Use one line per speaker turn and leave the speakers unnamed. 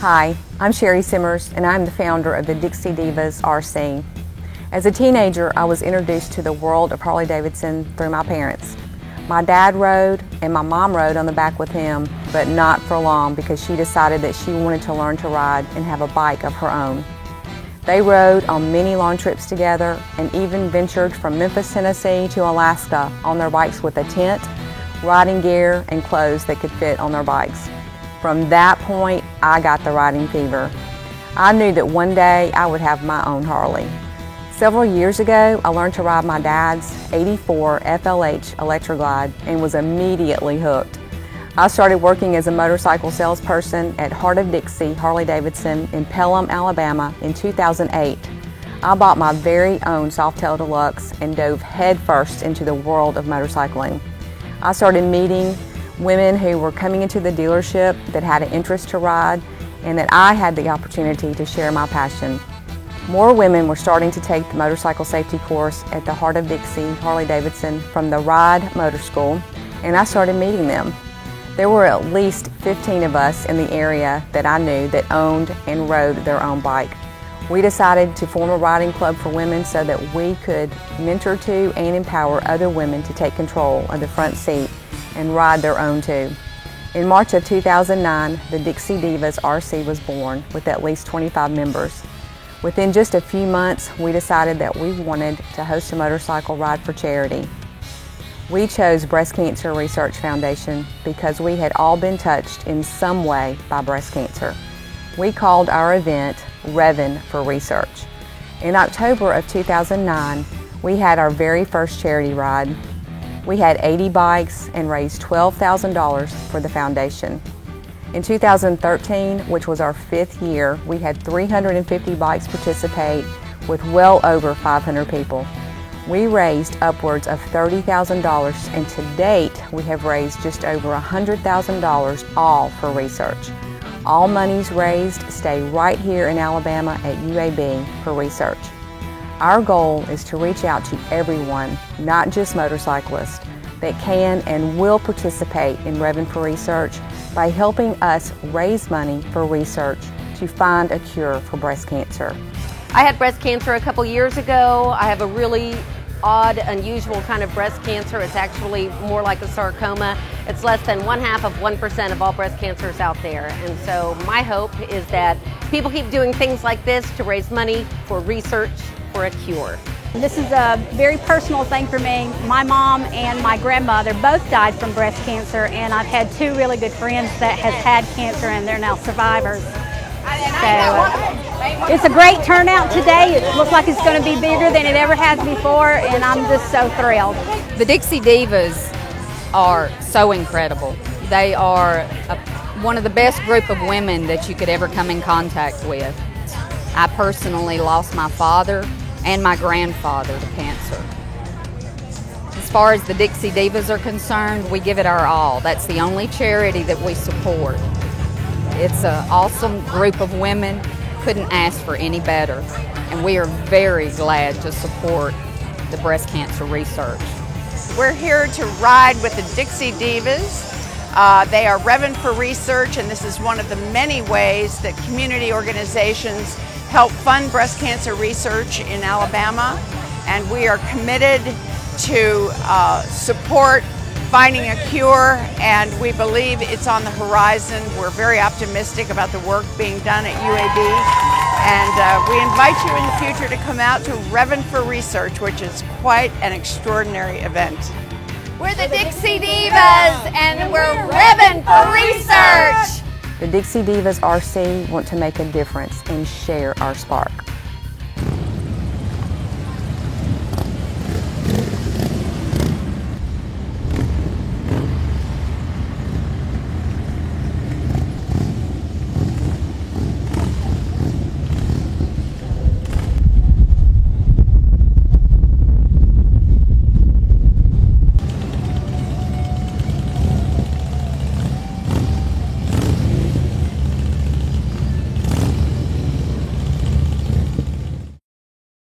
Hi, I'm Sherry Simmers, and I'm the founder of the Dixie Divas RC. As a teenager, I was introduced to the world of Harley-Davidson through my parents. My dad rode, and my mom rode on the back with him, but not for long because she decided that she wanted to learn to ride and have a bike of her own. They rode on many long trips together and even ventured from Memphis, Tennessee to Alaska on their bikes with a tent, riding gear, and clothes that could fit on their bikes. From that point, I got the riding fever. I knew that one day I would have my own Harley. Several years ago, I learned to ride my dad's '84 FLH Electroglide and was immediately hooked. I started working as a motorcycle salesperson at Heart of Dixie Harley-Davidson in Pelham, Alabama in 2008. I bought my very own Softail Deluxe and dove headfirst into the world of motorcycling. I started meeting women who were coming into the dealership that had an interest to ride, and that I had the opportunity to share my passion. More women were starting to take the motorcycle safety course at the Heart of Dixie Harley-Davidson from the Ride Motor School, and I started meeting them. There were at least 15 of us in the area that I knew that owned and rode their own bike. We decided to form a riding club for women so that we could mentor to and empower other women to take control of the front seat and ride their own too. In March of 2009, the Dixie Divas RC was born with at least 25 members. Within just a few months, we decided that we wanted to host a motorcycle ride for charity. We chose Breast Cancer Research Foundation because we had all been touched in some way by breast cancer. We called our event Revin for Research. In October of 2009, we had our very first charity ride. We had 80 bikes and raised $12,000 for the foundation. In 2013, which was our 5th year, we had 350 bikes participate with well over 500 people. We raised upwards of $30,000, and to date, we have raised just over $100,000, all for research. All monies raised stay right here in Alabama at UAB for research. Our goal is to reach out to everyone, not just motorcyclists, that can and will participate in Revin for Research by helping us raise money for research to find a cure for breast cancer.
I had breast cancer a couple years ago. I have a really odd, unusual kind of breast cancer. It's actually more like a sarcoma. It's less than 0.5% of all breast cancers out there. And so my hope is that people keep doing things like this to raise money for research for a cure.
This is a very personal thing for me. My mom and my grandmother both died from breast cancer, and I've had 2 really good friends that have had cancer and they're now survivors. So it's a great turnout today. It looks like it's going to be bigger than it ever has before, and I'm just so thrilled.
The Dixie Divas are so incredible. They are one of the best group of women that you could ever come in contact with. I personally lost my father and my grandfather to cancer. As far as the Dixie Divas are concerned, we give it our all. That's the only charity that we support. It's an awesome group of women. Couldn't ask for any better. And we are very glad to support the breast cancer research.
We're here to ride with the Dixie Divas. They are Revin for Research, and this is one of the many ways that community organizations help fund breast cancer research in Alabama, and we are committed to support finding a cure, and we believe it's on the horizon. We're very optimistic about the work being done at UAB, and we invite you in the future to come out to Revin for Research, which is quite an extraordinary event.
We're the Dixie Divas, and we're Revin for Research!
The Dixie Divas RC want to make a difference and share our spark.